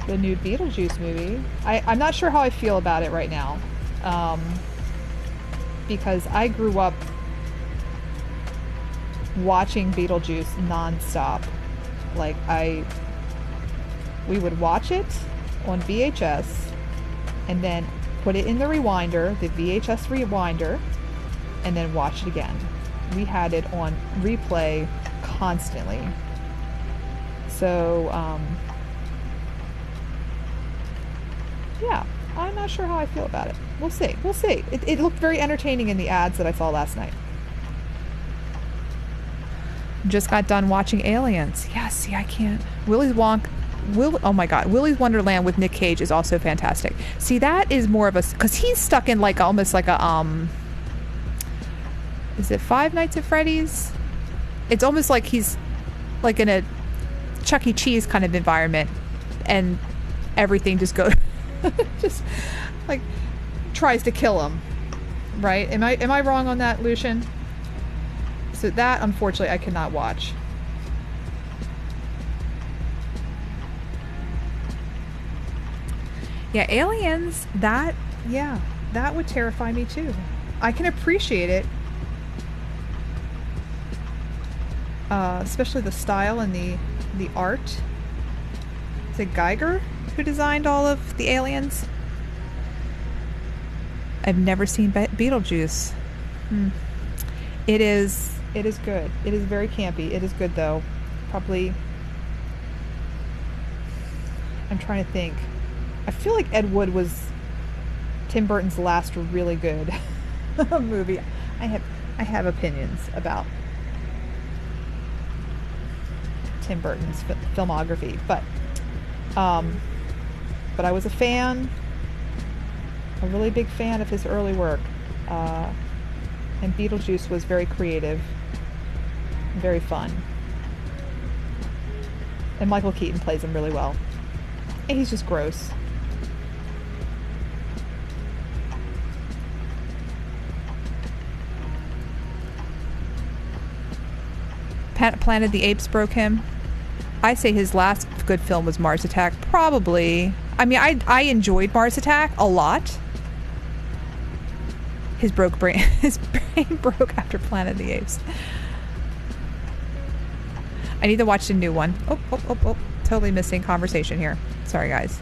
The new Beetlejuice movie. I'm not sure how I feel about it right now. Because I grew up watching Beetlejuice nonstop. Like, we would watch it on VHS and then put it in the rewinder, the VHS rewinder, and then watch it again. We had it on replay constantly. So, yeah, I'm not sure how I feel about it. We'll see. We'll see. It looked very entertaining in the ads that I saw last night. Just got done watching Aliens. Yeah, see, I can't. Oh my God, Willy's Wonderland with Nick Cage is also fantastic. See, that is more of a, because he's stuck in like almost like a is it Five Nights at Freddy's? It's almost like he's like in a Chuck E. Cheese kind of environment, and everything just goes. Just like tries to kill him, right? Am I wrong on that, Lucian? So that, unfortunately, I cannot watch. Yeah, Aliens, that would terrify me too. I can appreciate it, especially the style and the art. Is it Geiger who designed all of the aliens? I've never seen Beetlejuice. It is good. It is very campy. It is good though. Probably, I'm trying to think. I feel like Ed Wood was Tim Burton's last really good movie. I have opinions about Tim Burton's filmography, but I was a fan, a really big fan of his early work, and Beetlejuice was very creative, very fun, and Michael Keaton plays him really well, and he's just gross. Planet of the Apes broke him. I say his last good film was Mars Attack. Probably. I mean, I enjoyed Mars Attack a lot. His brain broke after Planet of the Apes. I need to watch the new one. Oh. Totally missing conversation here. Sorry, guys.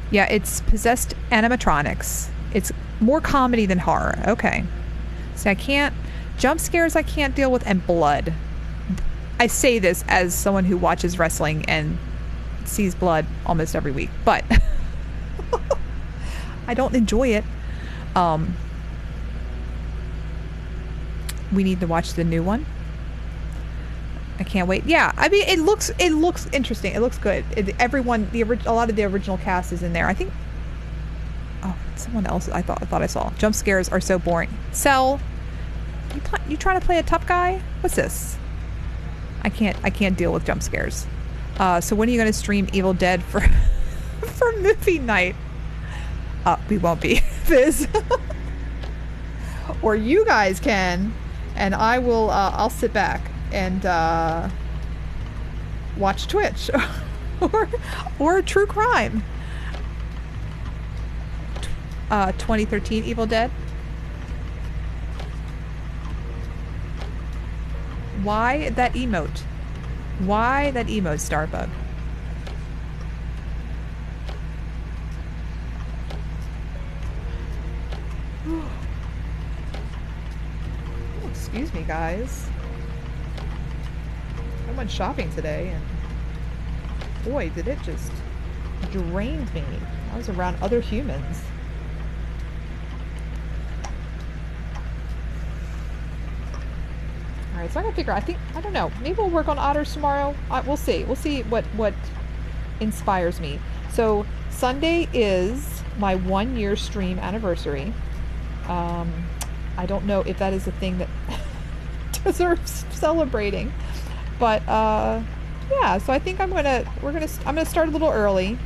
Yeah, it's possessed animatronics. It's more comedy than horror. Okay. So I can't... Jump scares I can't deal with, and blood. I say this as someone who watches wrestling and sees blood almost every week, but I don't enjoy it. We need to watch the new one. I can't wait. Yeah, I mean, it looks interesting. It looks good. A lot of the original cast is in there. I think. Oh, someone else. I thought I saw. Jump scares are so boring. Cell. You trying to play a tough guy? What's this? I can't deal with jump scares. So when are you going to stream Evil Dead for movie night? We won't be, Viz. Or you guys can, and I will. I'll sit back and watch Twitch or true crime. 2013 Evil Dead. Why that emote? Why that emote, Starbug? Oh, excuse me, guys. I went shopping today, and boy, did it just drain me. I was around other humans. All right, so I gotta figure out. I don't know. Maybe we'll work on otters tomorrow. We'll see. We'll see what inspires me. So Sunday is my 1 year stream anniversary. I don't know if that is a thing that deserves celebrating, but yeah. So I think I'm gonna start a little early.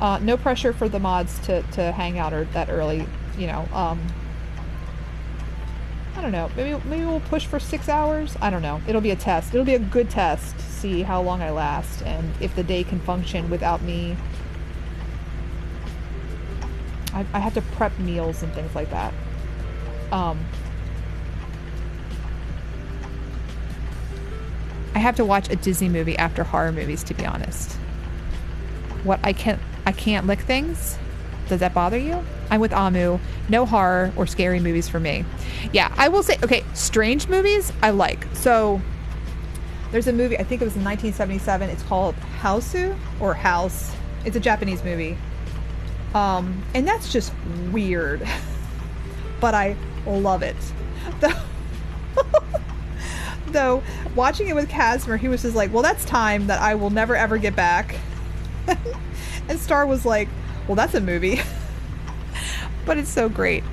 No pressure for the mods to hang out or that early. You know. I don't know. Maybe we'll push for 6 hours. I don't know. It'll be a test. It'll be a good test to see how long I last and if the day can function without me. I have to prep meals and things like that. I have to watch a Disney movie after horror movies, to be honest. What I can't lick things. Does that bother you? I'm with Amu. No horror or scary movies for me. Yeah, I will say, okay, strange movies I like. So there's a movie, I think it was in 1977. It's called Hausu or House. It's a Japanese movie. And that's just weird. But I love it. Though watching it with Casimir, he was just like, well, that's time that I will never ever get back. And Star was like, well, that's a movie. But it's so great.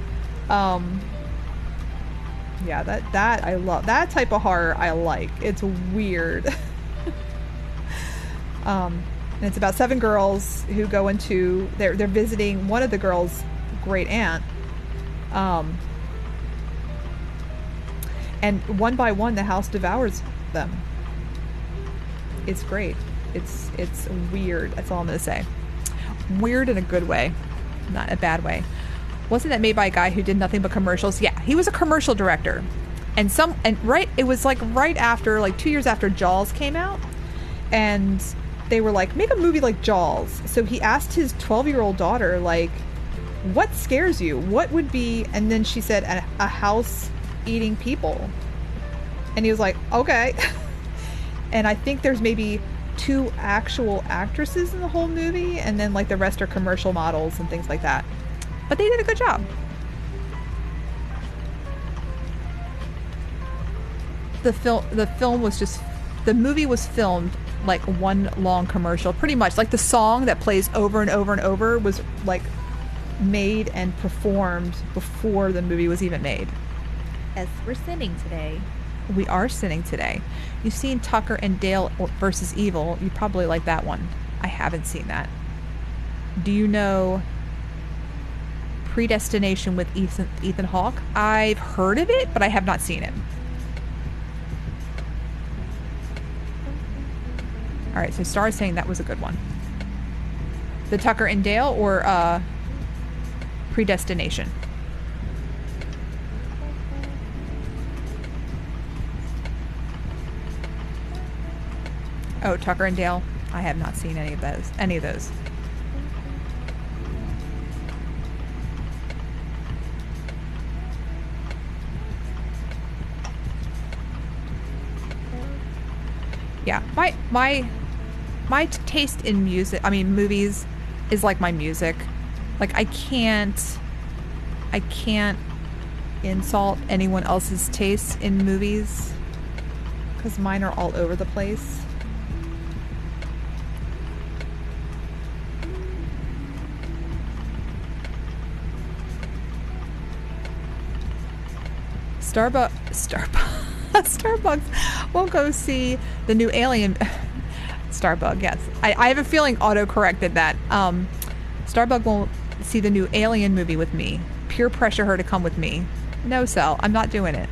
Yeah, that I love. That type of horror I like. It's weird. And it's about 7 girls who go into they're visiting one of the girls' great aunt. And one by one the house devours them. It's great. It's weird. That's all I'm gonna say. Weird in a good way, not a bad way. Wasn't that made by a guy who did nothing but commercials? Yeah, he was a commercial director. And it was like right after, like 2 years after Jaws came out, and they were like, make a movie like Jaws. So he asked his 12-year-old daughter, like, what scares you? What would be, and then she said, a house eating people. And he was like, okay. And I think there's maybe 2 actual actresses in the whole movie, and then like the rest are commercial models and things like that. But they did a good job. The movie was filmed like one long commercial, pretty much. Like the song that plays over and over and over was like made and performed before the movie was even made. As we're sinning today. We are sinning today. You've seen Tucker and Dale versus Evil. You probably like that one. I haven't seen that. Do you know Predestination with Ethan Hawke? I've heard of it, but I have not seen it. All right, so Star is saying that was a good one. The Tucker and Dale or Predestination? Oh, Tucker and Dale. I have not seen any of those. Yeah, my taste in movies is like my music. Like I can't insult anyone else's taste in movies because mine are all over the place. Starbucks won't go see the new Alien. Starbug, yes. I have a feeling auto-corrected that. Starbug won't see the new Alien movie with me. Peer pressure her to come with me. No, Cell. I'm not doing it.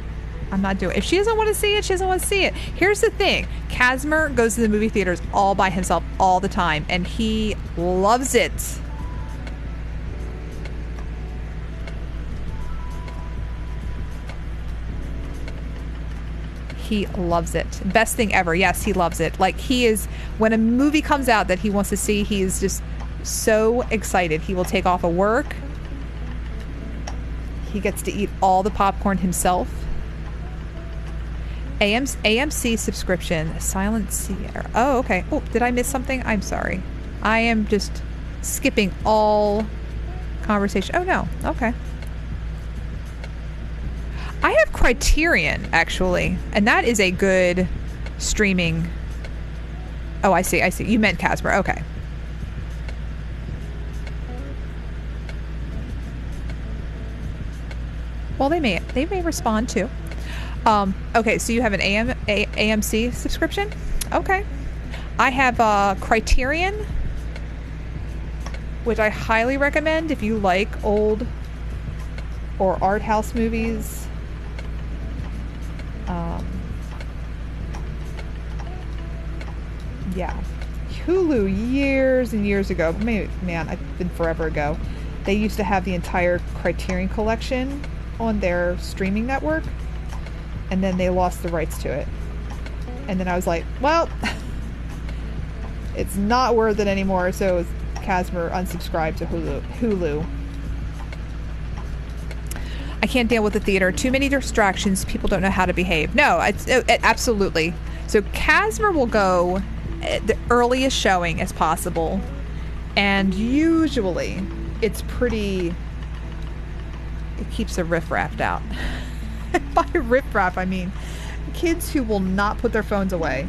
If she doesn't want to see it, she doesn't want to see it. Here's the thing. Casimir goes to the movie theaters all by himself all the time, and he loves it. He loves it. Best thing ever. Yes, he loves it. Like when a movie comes out that he wants to see, he is just so excited. He will take off of work. He gets to eat all the popcorn himself. AMC subscription. Silent Sierra. Oh, okay. Oh, did I miss something? I'm sorry. I am just skipping all conversation. Oh, no. Okay. I have Criterion, actually. And that is a good streaming... Oh, I see. You meant Casper. Okay. Well, they may respond too. Okay, so you have an AMC subscription? Okay. I have Criterion, which I highly recommend if you like old or art house movies. Yeah. Hulu years and years ago, maybe, man, I've been forever ago. They used to have the entire Criterion collection on their streaming network, and then they lost the rights to it. And then I was like, well, it's not worth it anymore, so Casper unsubscribed to Hulu. I can't deal with the theater. Too many distractions. People don't know how to behave. No, absolutely. So Casper will go at the earliest showing as possible, and usually it's pretty... It keeps the riffraff out. By riffraff, I mean kids who will not put their phones away.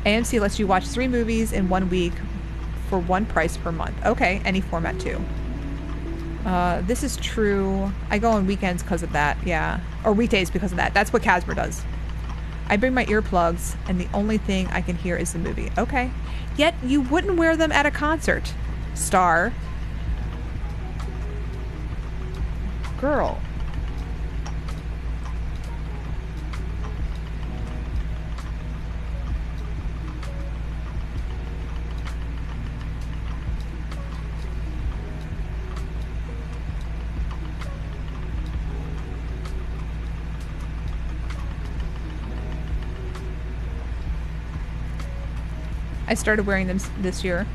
AMC lets you watch 3 movies in 1 week for one price per month. Okay, any format too. This is true. I go on weekends because of that, yeah. Or weekdays because of that. That's what Casper does. I bring my earplugs, and the only thing I can hear is the movie. Okay. Yet you wouldn't wear them at a concert. Star. Girl. I started wearing them this year.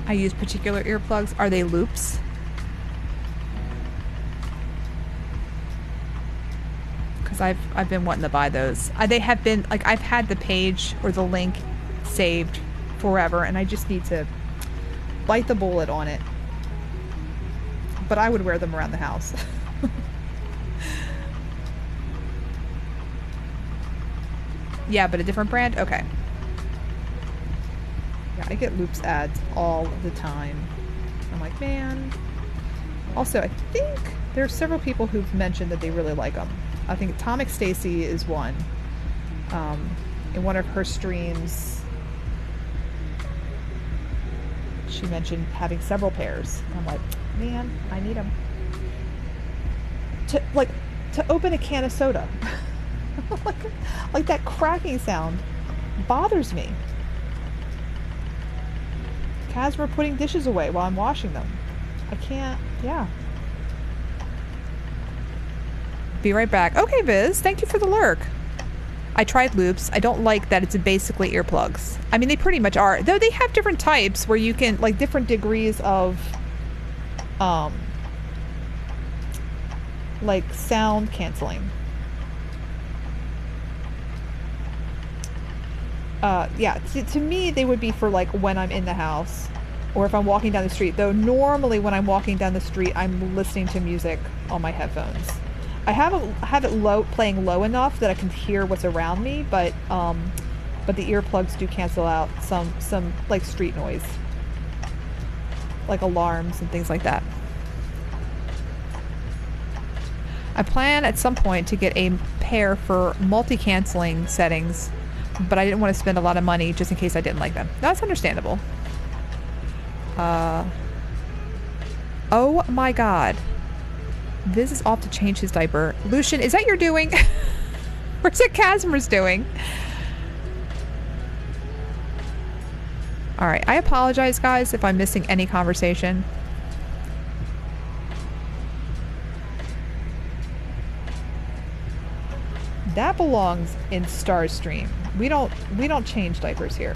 I use particular earplugs. Are they loops? I've been wanting to buy those. They have been, like, I've had the page or the link saved forever, and I just need to bite the bullet on it. But I would wear them around the house. Yeah, but a different brand? Okay. Yeah, I get Loops ads all the time. I'm like, man. Also, I think there are several people who've mentioned that they really like them. I think Atomic Stacy is one. In one of her streams, she mentioned having several pairs. I'm like, man, I need them. To open a can of soda. like that cracking sound bothers me. Casper putting dishes away while I'm washing them. I can't, yeah. Be right back. Okay, Viz, thank you for the lurk. I tried Loops. I don't like that it's basically earplugs. I mean, they pretty much are. Though they have different types where you can, like, different degrees of, like, sound canceling. Yeah, to me, they would be for, like, when I'm in the house or if I'm walking down the street. Though normally when I'm walking down the street, I'm listening to music on my headphones. I have it playing low enough that I can hear what's around me, but the earplugs do cancel out some like street noise, like alarms and things like that. I plan at some point to get a pair for multi-canceling settings, but I didn't want to spend a lot of money just in case I didn't like them. That's understandable. Oh my god. Viz is off to change his diaper. Lucian, is that your doing? Or is it Casper's doing? Alright, I apologize, guys, if I'm missing any conversation. That belongs in Starstream. We don't change diapers here.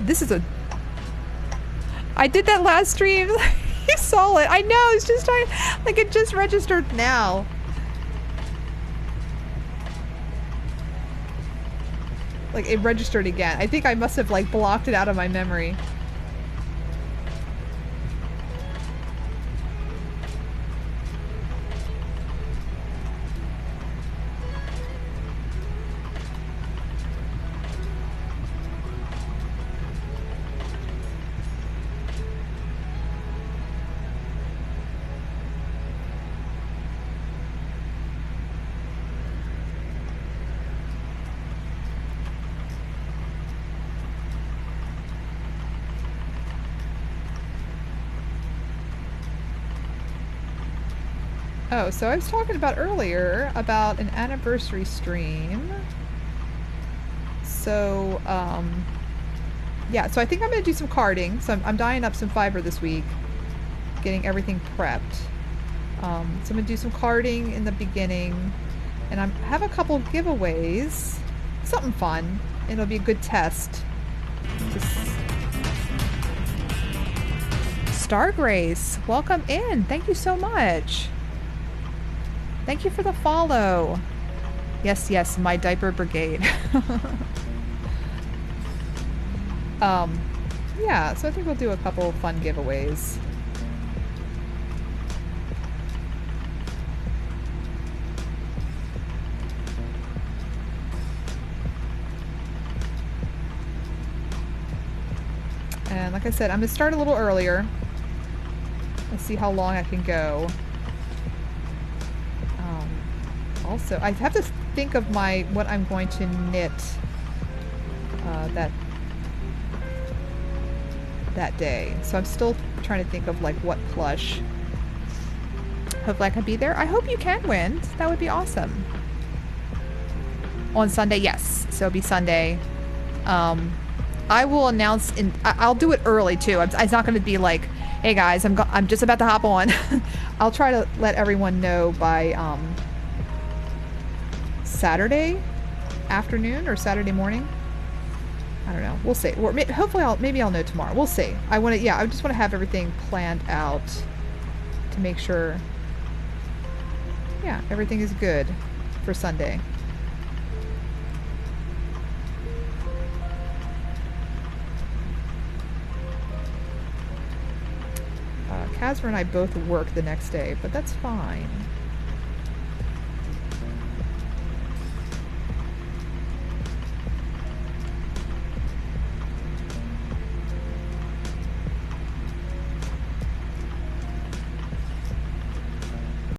This is a... I did that last stream. You saw it. I know. It's just trying... Like, it just registered now. Like, it registered again. I think I must have, like, blocked it out of my memory. Oh, so I was talking about earlier about an anniversary stream. So, yeah, so I think I'm going to do some carding. So I'm dyeing up some fiber this week, getting everything prepped. So I'm going to do some carding in the beginning, and I have a couple giveaways, something fun, and it'll be a good test. Stargrace, welcome in. Thank you so much. Thank you for the follow. Yes, yes, my diaper brigade. Yeah, so I think we'll do a couple fun giveaways. And like I said, I'm gonna start a little earlier. Let's see how long I can go. Also, I have to think of what I'm going to knit that day. So I'm still trying to think of like what plush. Hopefully I can be there. I hope you can win. That would be awesome. On Sunday, yes. So it'll be Sunday. I will announce I'll do it early too. It's not going to be like, hey guys, I'm just about to hop on. I'll try to let everyone know by Saturday afternoon or Saturday morning. I don't know. We'll see. Or hopefully maybe I'll know tomorrow. We'll see. I just want to have everything planned out to make sure, yeah, everything is good for Sunday. Casper and I both work the next day, but that's fine.